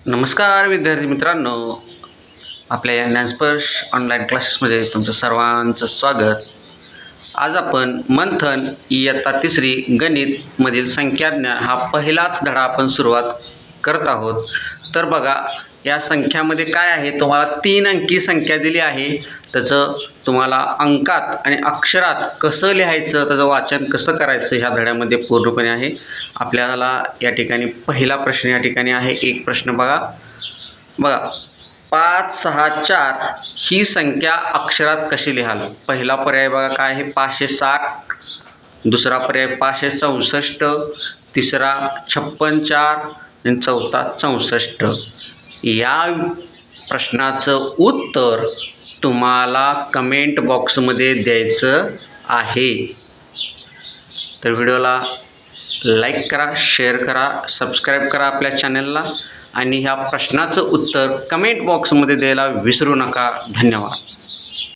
नमस्कार विद्यार्थी मित्रांनो, आपल्या या ज्ञानस्पर्श ऑनलाईन क्लासेसमध्ये तुमचं सर्वांचं स्वागत. आज आपण मंथन इयत्ता 3री गणितमधील संख्याज्ञान हा पहिलाच धडा आपण सुरुवात करत आहोत. तर बघा, या संख्यामध्ये काय आहे, तुम्हाला 3 अंकी संख्या दिली आहे. त्याचं तुम्हाला अंकात आणि अक्षरात कसं लिहायचं, त्याचं वाचन कसं करायचं ह्या धड्यामध्ये पूर्णपणे आहे. आपल्याला या ठिकाणी पहिला प्रश्न या ठिकाणी आहे. एक प्रश्न बघा 5, 6, 4 ही संख्या अक्षरात कशी लिहाल. पहिला पर्याय बघा काय आहे, 560. दुसरा पर्याय 564. तिसरा 56, 4 आणि चौथा 64. या प्रश्नाचं उत्तर तुम्हाला कमेंट बॉक्समध्ये द्यायचं आहे. तर व्हिडिओला लाईक करा, शेअर करा, सबस्क्राईब करा आपल्या चॅनलला आणि ह्या प्रश्नाचं उत्तर कमेंट बॉक्समध्ये द्यायला विसरू नका. धन्यवाद.